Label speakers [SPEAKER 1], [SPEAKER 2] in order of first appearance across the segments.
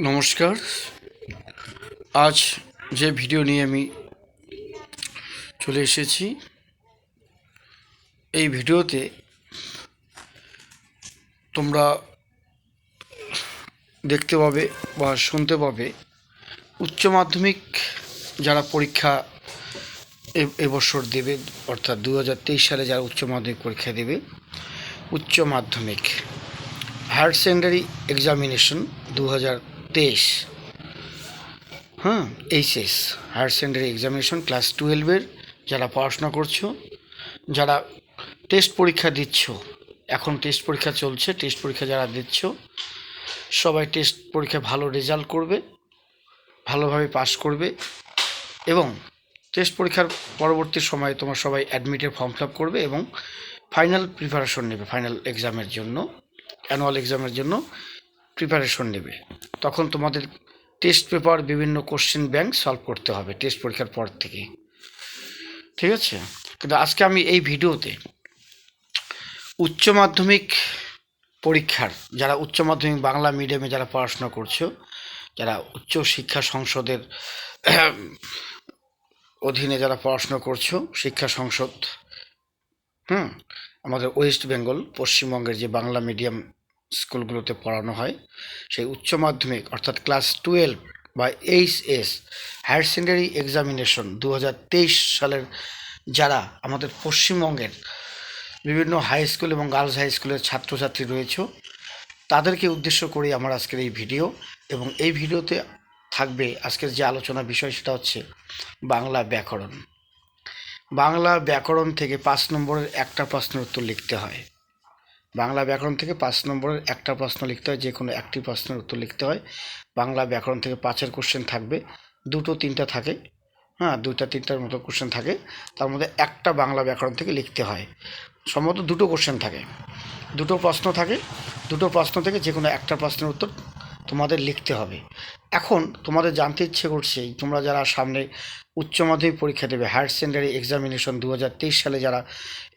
[SPEAKER 1] নমস্কার। আজ যে ভিডিও নিয়ে আমি চলে এসেছি, এই ভিডিওতে তোমরা দেখতে পাবে বা শুনতে পাবে উচ্চ মাধ্যমিক যারা পরীক্ষা এবছর দেবে, অর্থাৎ 2023 সালে যারা উচ্চ মাধ্যমিক পরীক্ষা দেবে, উচ্চ মাধ্যমিক higher secondary examination 2023, HS higher secondary examination class 12-এর যারা পড়াশোনা করছো, যারা টেস্ট পরীক্ষা দিচ্ছ, এখন টেস্ট পরীক্ষা চলছে, টেস্ট পরীক্ষা যারা দিচ্ছ সবাই টেস্ট পরীক্ষা ভালো রেজাল্ট করবে, ভালোভাবে পাস করবে এবং টেস্ট পরীক্ষার পরবর্তী সময়ে তোমার সবাই অ্যাডমিটের ফর্ম ফিল আপ করবে এবং ফাইনাল প্রিপারেশন নেবে, ফাইনাল এক্সামের জন্য, অ্যানুয়াল এক্সামের জন্য প্রিপারেশন নেবে। তখন তোমাদের টেস্ট পেপার, বিভিন্ন কোশ্চেন ব্যাংক সলভ করতে হবে টেস্ট পরীক্ষার পর থেকে, ঠিক আছে? কিন্তু আজকে আমি এই ভিডিওতে উচ্চ মাধ্যমিক পরীক্ষার যারা উচ্চ মাধ্যমিক বাংলা মিডিয়ামে যারা পড়াশোনা করছো, যারা উচ্চ শিক্ষা সংসদের অধীনে যারা পড়াশোনা করছো, শিক্ষা সংসদ আমাদের ওয়েস্ট বেঙ্গল, পশ্চিমবঙ্গের যে বাংলা মিডিয়াম স্কুলগুলোতে পড়ানো হয়, সেই উচ্চ মাধ্যমিক অর্থাৎ ক্লাস 12 বা এইচএস হায়ার সেকেন্ডারি এক্সামিনেশন 2023 সালের যারা আমাদের পশ্চিমবঙ্গের বিভিন্ন হাই স্কুল এবং গার্লস হাই স্কুলের ছাত্রছাত্রী রয়েছে, তাদেরকে উদ্দেশ্য করে আমার আজকের এই ভিডিও। এবং এই ভিডিওতে থাকবে আজকের যে আলোচনা বিষয়, সেটা হচ্ছে বাংলা ব্যাকরণ। বাংলা ব্যাকরণ থেকে 5 নম্বরের একটা প্রশ্নের উত্তর লিখতে হয়। বাংলা ব্যাকরণ থেকে 5 নম্বরের একটা প্রশ্ন লিখতে হয়, যে কোনো একটি প্রশ্নের উত্তর লিখতে হয়। বাংলা ব্যাকরণ থেকে 5-এর কোশ্চেন থাকবে, 2-3টা থাকে, 2-3টার মতো কোশ্চেন থাকে, তার মধ্যে একটা বাংলা ব্যাকরণ থেকে লিখতে হয়। সম্ভবত 2টো কোশ্চেন থাকে, 2টো প্রশ্ন থাকে, 2টো প্রশ্ন থেকে যে কোনো একটা প্রশ্নের উত্তর তোমাদের লিখতে হবে। এখন তোমাদের জানতে ইচ্ছে করছে, তোমরা যারা সামনে উচ্চ মাধ্যমিক পরীক্ষা দেবে, হায়ার সেকেন্ডারি এক্সামিনেশন 2023 সালে যারা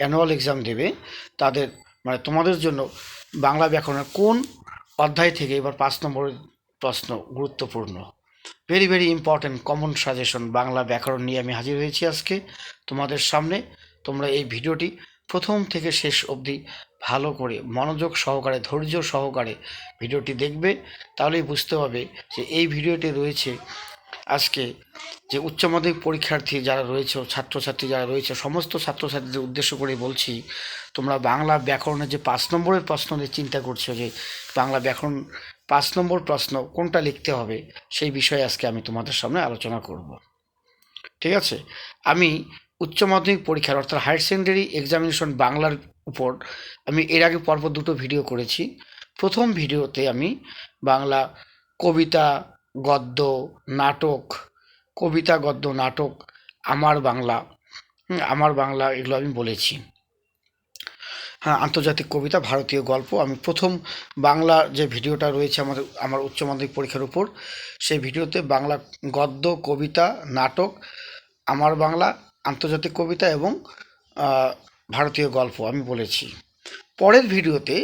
[SPEAKER 1] অ্যানুয়াল এক্সাম দেবে, তাদের মানে তোমাদের জন্য বাংলা ব্যাকরণের কোন অধ্যায় থেকে এবার 5 নম্বরের প্রশ্ন গুরুত্বপূর্ণ, very very important common suggestion Bangla ব্যাকরণ নিয়ে আমি হাজির হয়েছি আজকে তোমাদের সামনে। তোমরা এই ভিডিওটি প্রথম থেকে শেষ অবধি ভালো করে মনোযোগ সহকারে, ধৈর্য সহকারে ভিডিওটি দেখবে, তাহলেই বুঝতে পারবে যে এই ভিডিওটি রয়েছে আজকে যে উচ্চ মাধ্যমিক পরীক্ষার্থী যারা রয়েছে, ছাত্রছাত্রী যারা রয়েছে, সমস্ত ছাত্রছাত্রীদের উদ্দেশ্য করে বলছি, তোমরা বাংলা ব্যাকরণের যে 5 নম্বরের প্রশ্ন নিয়ে চিন্তা করছো, যে বাংলা ব্যাকরণ 5 নম্বর প্রশ্ন কোনটা লিখতে হবে, সেই বিষয়ে আজকে আমি তোমাদের সামনে আলোচনা করব, ঠিক আছে? আমি উচ্চ মাধ্যমিক পরীক্ষার অর্থাৎ হায়ার সেকেন্ডারি এক্সামিনেশন বাংলার উপর আমি এর আগে পরপর 2টো ভিডিও করেছি। প্রথম ভিডিওতে আমি বাংলা কবিতা, গদ্য, নাটক, কবিতা, গদ্য, নাটক, আমার বাংলা, আমার বাংলা এগুলো আমি বলেছি। আন্তর্জাতিক কবিতা, ভারতীয় গল্প, আমি প্রথম বাংলা যে ভিডিওটা রয়েছে আমার উচ্চ মাধ্যমিক পরীক্ষার উপর, সেই ভিডিওতে বাংলা গদ্য, কবিতা, নাটক, আমার বাংলা, আন্তর্জাতিক কবিতা এবং ভারতীয় গল্প আমি বলেছি। পরের ভিডিওতে,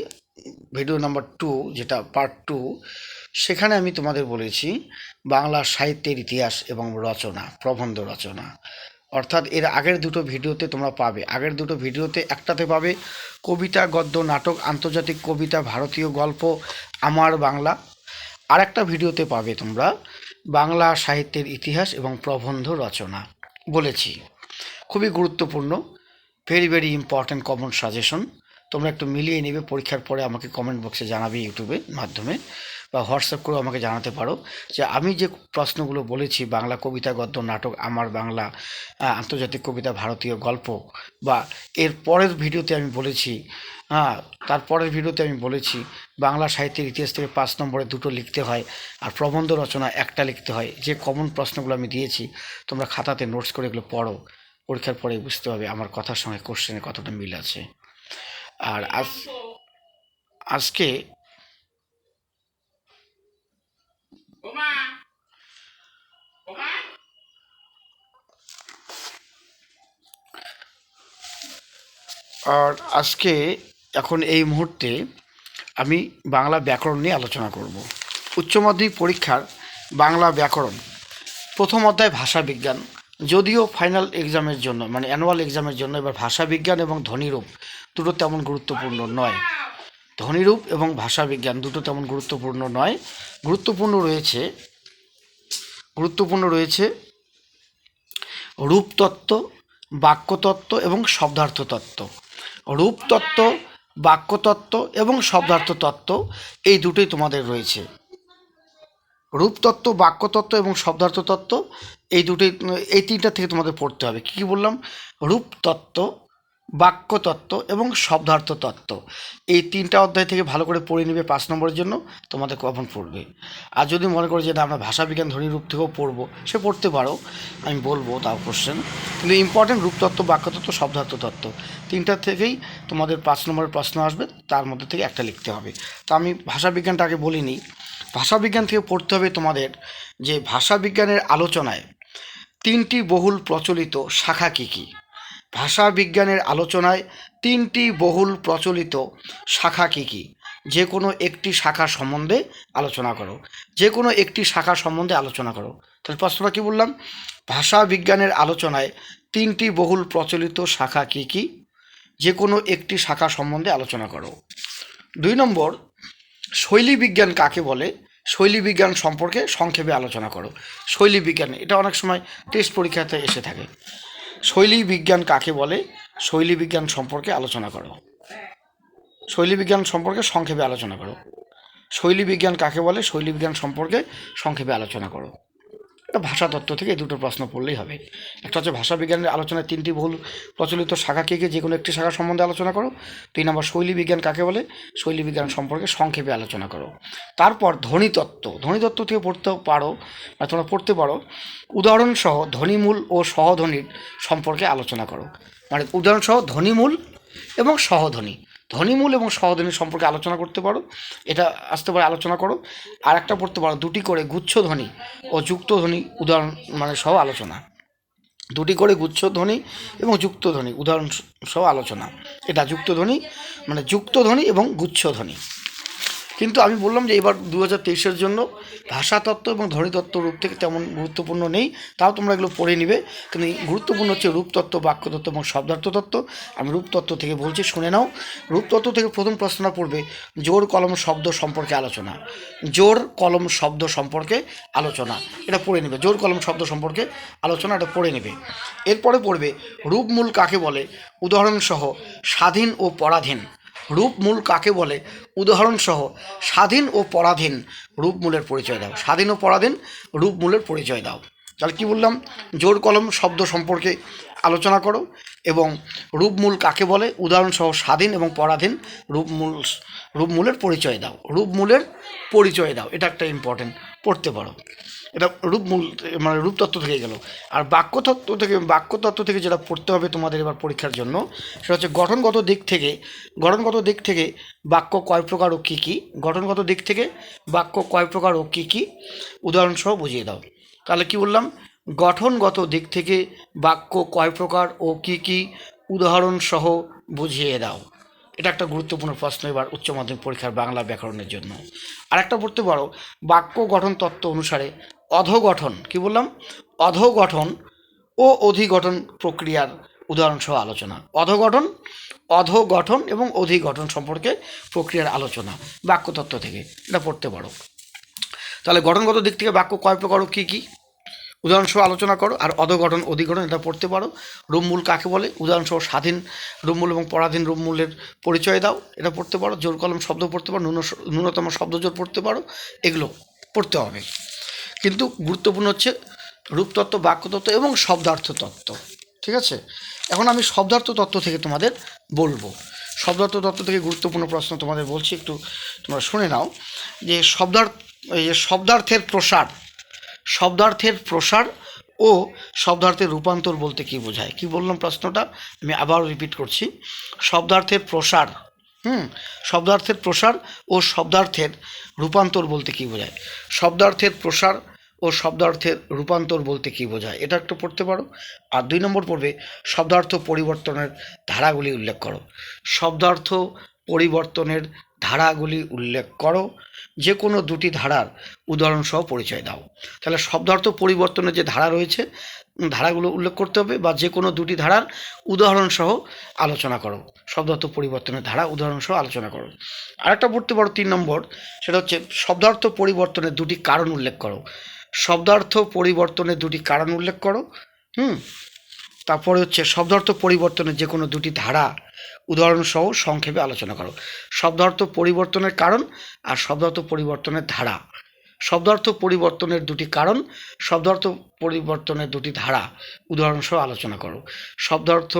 [SPEAKER 1] ভিডিও নাম্বার 2, যেটা পার্ট 2, সেখানে আমি তোমাদের বলেছি বাংলা সাহিত্যের ইতিহাস এবং রচনা, প্রবন্ধ রচনা। অর্থাৎ এর আগের 2টো ভিডিওতে তোমরা পাবে, আগের 2টো ভিডিওতে একটাতে পাবে কবিতা, গদ্য, নাটক, আন্তর্জাতিক কবিতা, ভারতীয় গল্প, আমার বাংলা, আর একটা ভিডিওতে পাবে তোমরা বাংলা সাহিত্যের ইতিহাস এবং প্রবন্ধ রচনা বলেছি। খুবই গুরুত্বপূর্ণ, very very important common suggestion. তোমরা একটু মিলিয়ে নেবে, পরীক্ষার পরে আমাকে কমেন্ট বক্সে জানাবে, ইউটিউবের মাধ্যমে বা হোয়াটসঅ্যাপ করেও আমাকে জানাতে পারো যে আমি যে প্রশ্নগুলো বলেছি, বাংলা কবিতা, গদ্য, নাটক, আমার বাংলা, আন্তর্জাতিক কবিতা, ভারতীয় গল্প, বা এর পরের ভিডিওতে আমি বলেছি, তারপরের ভিডিওতে আমি বলেছি বাংলা সাহিত্যের ইতিহাস থেকে 5 নম্বরে 2টো লিখতে হয় আর প্রবন্ধ রচনা একটা লিখতে হয়। যে কমন প্রশ্নগুলো আমি দিয়েছি, তোমরা খাতাতে নোটস করে এগুলো পড়ো, পরীক্ষার পরে বুঝতে হবে আমার কথার সঙ্গে কোশ্চেনের কতটা মিল আছে। আর আজকে আজকে এখন এই মুহূর্তে আমি বাংলা ব্যাকরণ নিয়ে আলোচনা করব। উচ্চ মাধ্যমিক পরীক্ষার বাংলা ব্যাকরণ প্রথম অধ্যায় ভাষা বিজ্ঞান, যদিও ফাইনাল এক্সামের জন্য মানে অ্যানুয়াল এক্সামের জন্য এবার ভাষা বিজ্ঞান এবং ধ্বনিরূপ দুটো তেমন গুরুত্বপূর্ণ নয়। ধ্বনিরূপ এবং ভাষা বিজ্ঞান দুটো তেমন গুরুত্বপূর্ণ নয়। গুরুত্বপূর্ণ রয়েছে রূপতত্ত্ব, বাক্যতত্ত্ব এবং শব্দার্থ তত্ত্ব। রূপতত্ত্ব, বাক্যতত্ত্ব এবং শব্দার্থ তত্ত্ব এই দুটোই তোমাদের রয়েছে। রূপতত্ত্ব, বাক্যতত্ত্ব এবং শব্দার্থ তত্ত্ব এই তিনটা থেকে তোমাদের পড়তে হবে। কী বললাম? রূপতত্ত্ব, বাক্যতত্ত্ব এবং শব্দার্থ তত্ত্ব এই তিনটা অধ্যায় থেকে ভালো করে পড়ে নেবে 5 নম্বরের জন্য, তোমাদের কখন পড়বে। আর যদি মনে করো যে না আমরা ভাষা বিজ্ঞান ধ্বনিরূপ থেকেও পড়বো, সে পড়তে পারো, আমি বলবো তাও কোশ্চেন, কিন্তু ইম্পর্টেন্ট রূপতত্ত্ব, বাক্যতত্ত্ব, শব্দার্থ তত্ত্ব তিনটা থেকেই তোমাদের 5 নম্বরের প্রশ্ন আসবে, তার মধ্যে থেকে একটা লিখতে হবে। তা আমি ভাষা বিজ্ঞানটা আগে বলিনি। ভাষা বিজ্ঞান থেকে পড়তে হবে তোমাদের যে ভাষা বিজ্ঞানের আলোচনায় 3টি বহুল প্রচলিত শাখা কী কী। ভাষা বিজ্ঞানের আলোচনায় 3টি বহুল প্রচলিত শাখা কী কী? যে কোনো একটি শাখা সম্বন্ধে আলোচনা করো। যে কোনো একটি শাখা সম্বন্ধে আলোচনা করো। তাহলে প্রশ্নটা কী বললাম? ভাষা বিজ্ঞানের আলোচনায় 3টি বহুল প্রচলিত শাখা কী কী? যে কোনো একটি শাখা সম্বন্ধে আলোচনা করো। 2 নম্বর, শৈলী বিজ্ঞান কাকে বলে? শৈলী বিজ্ঞান সম্পর্কে সংক্ষেপে আলোচনা করো। শৈলী বিজ্ঞান এটা অনেক সময় টেস্ট পরীক্ষাতে এসে থাকে। শৈলী বিজ্ঞান কাকে বলে? শৈলী বিজ্ঞান সম্পর্কে আলোচনা করো। শৈলী বিজ্ঞান সম্পর্কে সংক্ষেপে আলোচনা করো। শৈলী বিজ্ঞান কাকে বলে? শৈলী বিজ্ঞান সম্পর্কে সংক্ষেপে আলোচনা করো। এটা ভাষাতত্ত্ব থেকে এই দুটো প্রশ্ন পড়লেই হবে। একটা হচ্ছে ভাষা বিজ্ঞানের আলোচনায় 3টি বহুল প্রচলিত শাখা কে যে কোনো একটি শাখা সম্বন্ধে আলোচনা করো। 3 নম্বর, শৈলী বিজ্ঞান কাকে বলে? শৈলী বিজ্ঞান সম্পর্কে সংক্ষেপে আলোচনা করো। তারপর ধ্বনিতত্ত্ব। ধ্বনিতত্ত্ব থেকে পড়তে পারো বা তোমরা পড়তে পারো উদাহরণসহ ধ্বনিমূল ও সহধ্বনির সম্পর্কে আলোচনা করো। মানে উদাহরণসহ ধ্বনিমূল এবং সহধ্বনি, ধ্বনিমূল এবং সহধ্বনি সম্পর্কে আলোচনা করতে পারো, এটা আসতে পারে আলোচনা করো। আর একটা পড়তে পারো 2টি করে গুচ্ছধ্বনি ও যুক্তধ্বনি উদাহরণ মানে সহ আলোচনা। 2টি করে গুচ্ছধ্বনি এবং যুক্তধ্বনি উদাহরণ সহ আলোচনা। এটা যুক্তধ্বনি মানে যুক্তধ্বনি এবং গুচ্ছধ্বনি। কিন্তু আমি বললাম যে এবার 2023-এর জন্য ভাষাতত্ত্ব এবং ধ্বনিতত্ত্ব রূপ থেকে তেমন গুরুত্বপূর্ণ নেই, তাও তোমরা এগুলো পড়ে নিবে। কিন্তু গুরুত্বপূর্ণ হচ্ছে রূপতত্ত্ব, বাক্যতত্ত্ব এবং শব্দার্থ তত্ত্ব। আমি রূপতত্ত্ব থেকে বলছি, শুনে নাও। রূপতত্ত্ব থেকে প্রথম প্রশ্নটা পড়বে জোর কলম শব্দ সম্পর্কে আলোচনা। জোর কলম শব্দ সম্পর্কে আলোচনা, এটা পড়ে নেবে। জোর কলম শব্দ সম্পর্কে আলোচনা, এটা পড়ে নেবে। এরপরে পড়বে রূপমূল কাকে বলে? উদাহরণসহ স্বাধীন ও পরাধীন। রূপমূল কাকে বলে? উদাহরণসহ স্বাধীন ও পরাধীন রূপমূলের পরিচয় দাও। স্বাধীন ও পরাধীন রূপমূলের পরিচয় দাও। তাহলে কী বললাম? জোর কলম শব্দ সম্পর্কে আলোচনা করো এবং রূপমূল কাকে বলে? উদাহরণসহ স্বাধীন এবং পরাধীন রূপমূলের পরিচয় দাও। রূপমূলের পরিচয় দাও, এটা একটা ইম্পর্টেন্ট, পড়তে পারো। এটা রূপমূল মানে রূপতত্ত্ব থেকে গেল। আর বাক্যতত্ত্ব থেকে যেটা পড়তে হবে তোমাদের এবার পরীক্ষার জন্য, সেটা হচ্ছে গঠনগত দিক থেকে বাক্য কয় প্রকার ও কী কী। গঠনগত দিক থেকে বাক্য কয় প্রকার ও কী কী উদাহরণসহ বুঝিয়ে দাও। তাহলে কি বললাম? গঠনগত দিক থেকে বাক্য কয় প্রকার ও কী কী উদাহরণসহ বুঝিয়ে দাও। এটা একটা গুরুত্বপূর্ণ প্রশ্ন এবার উচ্চ মাধ্যমিক পরীক্ষার বাংলা ব্যাকরণের জন্য। আরেকটা পড়তে পারো বাক্য গঠন তত্ত্ব অনুসারে অধগঠন, কি বললাম? অধগঠন ও অধিগঠন প্রক্রিয়ার উদাহরণসহ আলোচনা। অধগঠন এবং অধিগঠন সম্পর্কে প্রক্রিয়ার আলোচনা বাক্যতত্ত্ব থেকে, এটা পড়তে পারো। তাহলে গঠনগত দিক থেকে বাক্য কয় প্রকার ও কী কী উদাহরণসহ আলোচনা করো। আর অধগঠন, অধিগঠন এটা পড়তে পারো। রূপমূল কাকে বলে? উদাহরণসহ স্বাধীন রূপমূল এবং পরাধীন রূপমূলের পরিচয় দাও, এটা পড়তে পারো। জোর কলম শব্দ পড়তে পারো, ন্যূনতম শব্দজোর পড়তে পারো, এগুলো পড়তে হবে। কিন্তু গুরুত্বপূর্ণ হচ্ছে রূপতত্ত্ব, বাক্যতত্ত্ব এবং শব্দার্থ তত্ত্ব, ঠিক আছে? এখন আমি শব্দার্থ তত্ত্ব থেকে তোমাদের বলবো। শব্দার্থ তত্ত্ব থেকে গুরুত্বপূর্ণ প্রশ্ন তোমাদের বলছি, একটু তোমরা শুনে নাও। যে শব্দার্থের প্রসার ও শব্দার্থের রূপান্তর বলতে কী বোঝায়? কি বললাম প্রশ্নটা? আমি আবার রিপিট করছি। শব্দার্থের প্রসার ও শব্দার্থের রূপান্তর বলতে কী বোঝায়? শব্দার্থের প্রসার ও শব্দার্থের রূপান্তর বলতে কী বোঝায়, এটা একটু পড়তে পারো। আর 2 নম্বর পড়বে শব্দার্থ পরিবর্তনের ধারাগুলি উল্লেখ করো। শব্দার্থ পরিবর্তনের ধারাগুলি উল্লেখ করো, যে কোনো দুটি ধারার উদাহরণসহ পরিচয় দাও। তাহলে শব্দার্থ পরিবর্তনের যে ধারা রয়েছে ধারাগুলো উল্লেখ করতে হবে, বা যে কোনো দুটি ধারার উদাহরণসহ আলোচনা করো। শব্দার্থ পরিবর্তনের ধারা উদাহরণসহ আলোচনা করো। আরেকটা পড়তে পারো 3 নম্বর, সেটা হচ্ছে শব্দার্থ পরিবর্তনের দুটি কারণ উল্লেখ করো। শব্দার্থ পরিবর্তনের দুটি কারণ উল্লেখ করো। তারপরে হচ্ছে শব্দার্থ পরিবর্তনের যে কোনো দুটি ধারা উদাহরণসহ সংক্ষেপে আলোচনা করো। শব্দার্থ পরিবর্তনের কারণ আর শব্দার্থ পরিবর্তনের ধারা। শব্দার্থ পরিবর্তনের দুটি কারণ, শব্দার্থ পরিবর্তনের দুটি ধারা উদাহরণসহ আলোচনা করো। শব্দার্থ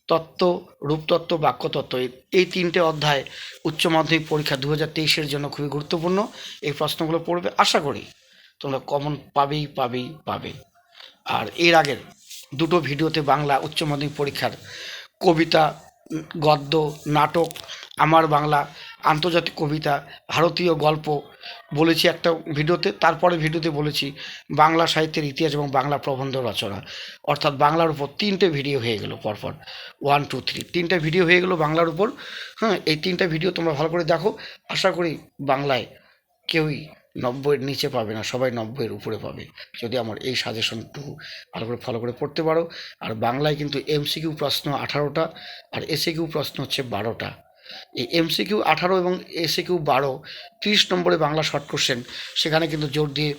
[SPEAKER 1] তত্ত্ব, রূপতত্ত্ব, বাক্যতত্ত্ব, এই 3টে অধ্যায় উচ্চ মাধ্যমিক পরীক্ষা 2023-এর জন্য খুবই গুরুত্বপূর্ণ। এই প্রশ্নগুলো পড়বে, আশা করি তোমরা কমন পাবে। আর এর আগের দুটো ভিডিওতে বাংলা উচ্চ মাধ্যমিক পরীক্ষার কবিতা, গদ্য, নাটক, আমার বাংলা, আন্তর্জাতিক কবিতা, ভারতীয় গল্প বলেছি একটা ভিডিওতে। তারপরে ভিডিওতে বলেছি বাংলা সাহিত্যের ইতিহাস এবং বাংলা প্রবন্ধ রচনা। অর্থাৎ বাংলার উপর 3টে ভিডিও হয়ে গেল পরপর, 1, 2, 3 3টে ভিডিও হয়ে গেল বাংলার উপর। এই 3টে ভিডিও তোমরা ভালো করে দেখো। আশা করি বাংলায় কেউই 90-এর নিচে পাবে না, সবাই 90-এর উপরে পাবে, যদি আমার এই সাজেশনটুকু ভালো করে ফলো করে পড়তে পারো। আর বাংলায় কিন্তু এমসিকিউ প্রশ্ন 18টা আর এসএকিউ প্রশ্ন হচ্ছে 12টা। এই এমসিকিউ 18 এবং এসএকিউ 12, 30 নম্বরে বাংলা শর্ট কোশ্চেন, সেখানে কিন্তু জোর দিয়ে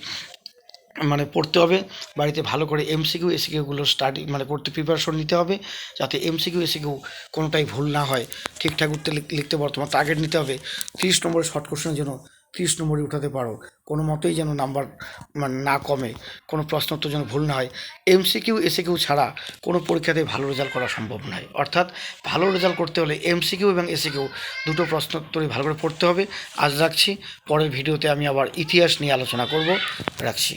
[SPEAKER 1] পড়তে হবে। বাড়িতে ভালো করে এমসিকিউ এসিকিউগুলো স্টাডি করতে প্রিপারেশন নিতে হবে, যাতে এমসিকিউ এসিকিউ কোনোটাই ভুল না হয়, ঠিকঠাক উত্তর লিখতে পারো। তোমার টার্গেট নিতে হবে 30 নম্বরের শর্ট কোশ্চেনের জন্য 30 নম্বরে উঠাতে পারো, কোনো মতেই যেন নাম্বার না কমে, কোনো প্রশ্ন উত্তর যেন ভুল না হয়। এমসিকিউ এসিকিউ ছাড়া কোনো পরীক্ষাতে ভালো রেজাল্ট করা সম্ভব নয়। অর্থাৎ ভালো রেজাল্ট করতে হলে এমসিকিউ এবং এসিকিউ দুটো প্রশ্ন উত্তরই ভালো করে পড়তে হবে। আজ রাখছি, পরের ভিডিওতে আমি আবার ইতিহাস নিয়ে আলোচনা করব। রাখছি।